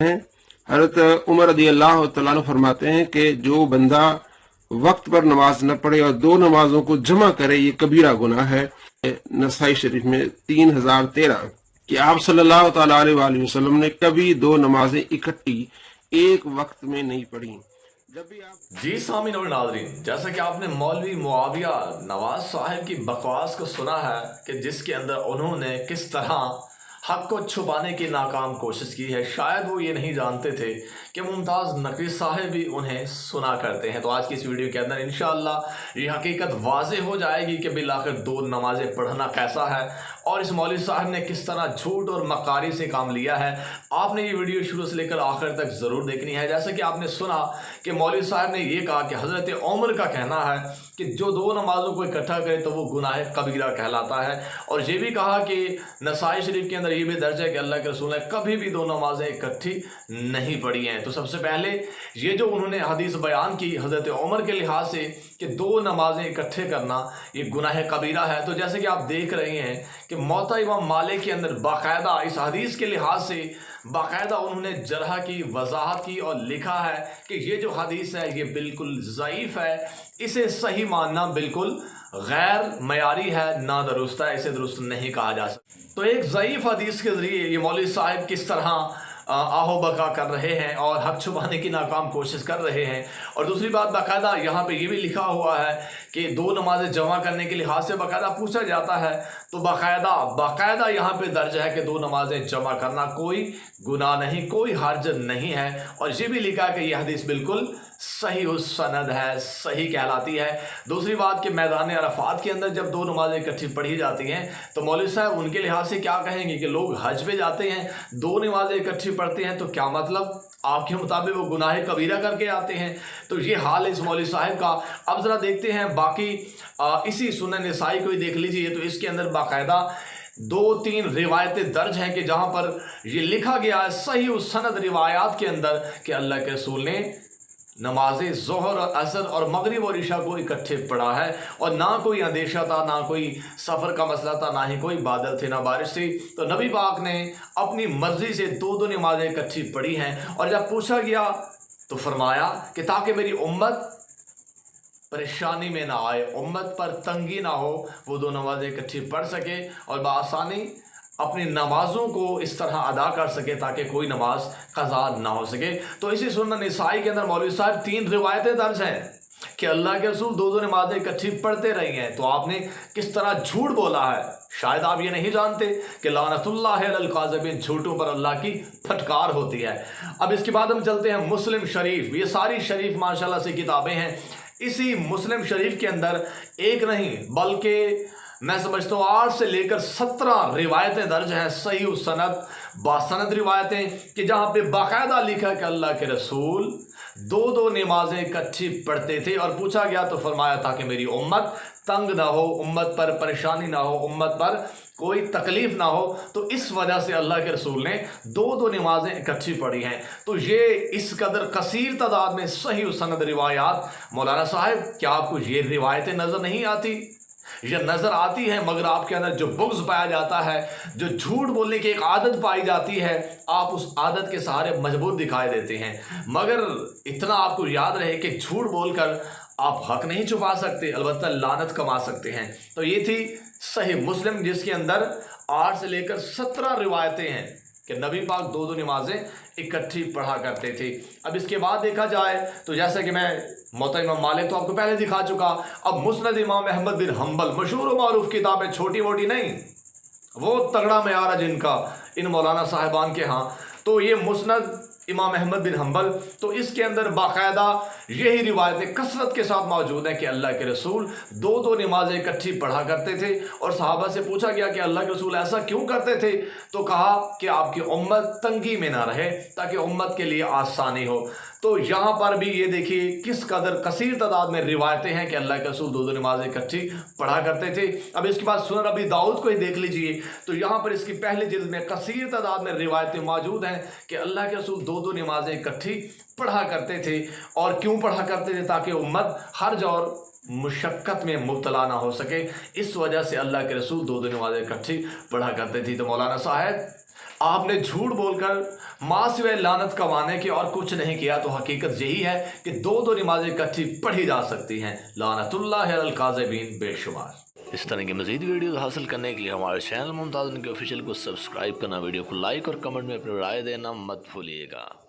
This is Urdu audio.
ہیں۔ حضرت عمر رضی اللہ تعالیٰ عنہ فرماتے ہیں کہ جو بندہ وقت پر نماز نہ پڑھے اور دو نمازوں کو جمع کرے یہ کبیرہ گناہ ہے۔ نسائی شریف میں 3013 کہ آپ صلی اللہ تعالیٰ علیہ وآلہ وسلم نے کبھی دو نمازیں اکٹھی ایک وقت میں نہیں پڑھی۔ جب بھی آپ جی سامعین اور ناظرین، جیسا کہ آپ نے مولوی معاویہ نواز صاحب کی بکواس کو سنا ہے کہ جس کے اندر انہوں نے کس طرح حق کو چھپانے کی ناکام کوشش کی ہے، شاید وہ یہ نہیں جانتے تھے کہ ممتاز نقوی صاحب بھی انہیں سنا کرتے ہیں۔ تو آج کی اس ویڈیو کے اندر انشاءاللہ یہ حقیقت واضح ہو جائے گی کہ بالآخر دو نمازیں پڑھنا کیسا ہے اور اس مولوی صاحب نے کس طرح جھوٹ اور مکاری سے کام لیا ہے۔ آپ نے یہ ویڈیو شروع سے لے کر آخر تک ضرور دیکھنی ہے۔ جیسا کہ آپ نے سنا کہ مولوی صاحب نے یہ کہا کہ حضرت عمر کا کہنا ہے کہ جو دو نمازوں کو اکٹھا کرے تو وہ گناہ کبیرہ کہلاتا ہے، اور یہ بھی کہا کہ نسائی شریف کے اندر یہ بھی درج ہے کہ اللہ کے رسول نے کبھی بھی دو نمازیں اکٹھی نہیں پڑھی ہیں۔ تو سب سے پہلے یہ جو انہوں نے حدیث بیان کی حضرت عمر کے لحاظ سے کہ دو نمازیں اکٹھے کرنا یہ گناہ کبیرہ ہے، تو جیسے کہ آپ دیکھ رہے ہیں کہ موطا امام مالک کے اندر باقاعدہ اس حدیث کے لحاظ سے باقاعدہ انہوں نے جرح کی وضاحت کی اور لکھا ہے کہ یہ جو حدیث ہے یہ بالکل ضعیف ہے، اسے صحیح ماننا بالکل غیر معیاری ہے، نہ درست ہے، اسے درست نہیں کہا جا سکتا۔ تو ایک ضعیف حدیث کے ذریعے یہ مولوی صاحب کس طرح آہو بکا کر رہے ہیں اور حق چھپانے کی ناکام کوشش کر رہے ہیں۔ اور دوسری بات باقاعدہ یہاں پہ یہ بھی لکھا ہوا ہے کہ دو نمازیں جمع کرنے کے لحاظ سے باقاعدہ پوچھا جاتا ہے، تو باقاعدہ یہاں پہ درج ہے کہ دو نمازیں جمع کرنا کوئی گناہ نہیں، کوئی حرج نہیں ہے، اور یہ بھی لکھا کہ یہ حدیث بالکل صحیح السند ہے، صحیح کہلاتی ہے۔ دوسری بات کہ میدان عرفات کے اندر جب دو نمازیں اکٹھی پڑھی جاتی ہیں تو مولوی صاحب ان کے لحاظ سے کیا کہیں گے کہ لوگ حج پہ جاتے ہیں، دو نمازیں اکٹھی پڑھتے ہیں، تو کیا مطلب آپ کے مطابق وہ گناہ کبیرہ کر کے آتے ہیں؟ تو یہ حال ہے اس مولوی صاحب کا۔ اب ذرا دیکھتے ہیں باقی اسی سنن نسائی کو ہی دیکھ لیجیے، تو اس کے اندر باقاعدہ دو تین روایتیں درج ہیں کہ جہاں پر یہ لکھا گیا ہے صحیح السند روایات کے اندر کہ اللہ کے رسول نے نماز ظہر اور عصر اور مغرب اور عشاء کو اکٹھے پڑھا ہے، اور نہ کوئی اندیشہ تھا، نہ کوئی سفر کا مسئلہ تھا، نہ ہی کوئی بادل تھے، نہ بارش تھی، تو نبی پاک نے اپنی مرضی سے دو نمازیں اکٹھی پڑھی ہیں۔ اور جب پوچھا گیا تو فرمایا کہ تاکہ میری امت پریشانی میں نہ آئے، امت پر تنگی نہ ہو، وہ دو نمازیں اکٹھی پڑھ سکے اور بآسانی اپنی نمازوں کو اس طرح ادا کر سکے تاکہ کوئی نماز قضا نہ ہو سکے۔ تو اسی سنن نسائی کے اندر مولوی صاحب تین روایتیں درج ہیں کہ اللہ کے رسول دو نمازیں اکٹھی پڑھتے رہی ہیں، تو آپ نے کس طرح جھوٹ بولا ہے؟ شاید آپ یہ نہیں جانتے کہ لعنت اللہ علی الکاذبین، جھوٹوں پر اللہ کی پھٹکار ہوتی ہے۔ اب اس کے بعد ہم چلتے ہیں مسلم شریف۔ یہ ساری شریف ماشاءاللہ سے کتابیں ہیں۔ اسی مسلم شریف کے اندر ایک نہیں بلکہ میں سمجھتا ہوں 8 سے لے کر 17 روایتیں درج ہیں، صحیح السند باسند روایتیں، کہ جہاں پہ باقاعدہ لکھا کہ اللہ کے رسول دو نمازیں اکٹھی پڑھتے تھے، اور پوچھا گیا تو فرمایا تاکہ میری امت تنگ نہ ہو، امت پر پریشانی نہ ہو، امت پر کوئی تکلیف نہ ہو، تو اس وجہ سے اللہ کے رسول نے دو نمازیں اکٹھی پڑھی ہیں۔ تو یہ اس قدر کثیر تعداد میں صحیح السند روایات، مولانا صاحب کیا آپ کو یہ روایتیں نظر نہیں آتی؟ یہ نظر آتی ہے، مگر آپ کے اندر جو بغض پایا جاتا ہے، جو جھوٹ بولنے کی ایک عادت پائی جاتی ہے، آپ اس عادت کے سہارے مجبور دکھائی دیتے ہیں۔ مگر اتنا آپ کو یاد رہے کہ جھوٹ بول کر آپ حق نہیں چھپا سکتے، البتہ لعنت کما سکتے ہیں۔ تو یہ تھی صحیح مسلم، جس کے اندر 8 سے لے کر 17 روایتیں ہیں کہ نبی پاک دو نمازیں اکٹھی پڑھا کرتے تھے۔ اب اس کے بعد دیکھا جائے تو جیسا کہ میں موطا امام مالک تو آپ کو پہلے دکھا چکا، اب مسند امام احمد بن حنبل، مشہور و معروف کتابیں، چھوٹی موٹی نہیں، وہ تگڑا معیار ہے جن کا ان مولانا صاحبان کے ہاں۔ تو یہ مسند امام احمد بن حنبل، تو اس کے اندر باقاعدہ یہی روایتیں کثرت کے ساتھ موجود ہیں کہ اللہ کے رسول دو نمازیں اکٹھی پڑھا کرتے تھے، اور صحابہ سے پوچھا گیا کہ اللہ کے رسول ایسا کیوں کرتے تھے؟ تو کہا کہ آپ کی امت تنگی میں نہ رہے، تاکہ امت کے لیے آسانی ہو۔ تو یہاں پر بھی یہ دیکھیے کس قدر کثیر تعداد میں روایتیں ہیں کہ اللہ کے رسول دو نمازیں اکٹھی پڑھا کرتے تھے۔ اب اس کے بعد سنن ابی داؤد کو ہی دیکھ لیجئے، تو یہاں پر اس کی پہلی جلد میں کثیر تعداد میں روایتیں موجود ہیں کہ اللہ کے رسول دو نمازیں اکٹھی پڑھا کرتے تھے۔ اور کیوں پڑھا کرتے تھے؟ تاکہ امت حرج اور مشقت میں مبتلا نہ ہو سکے، اس وجہ سے اللہ کے رسول دو نمازیں اکٹھی پڑھا کرتے تھے۔ تو مولانا صاحب آپ نے جھوٹ بول کر ماں سوائے لعنت کمانے کے اور کچھ نہیں کیا، تو حقیقت یہی ہے کہ دو نمازیں اکٹھی پڑھی جا سکتی ہیں۔ لعنت اللہ علی الکاذبین بے شمار۔ اس طرح کی مزید ویڈیوز حاصل کرنے کے لیے ہمارے چینل ممتاز ان کے آفیشیل کو سبسکرائب کرنا، ویڈیو کو لائک اور کمنٹ میں اپنی رائے دینا مت بھولیے گا۔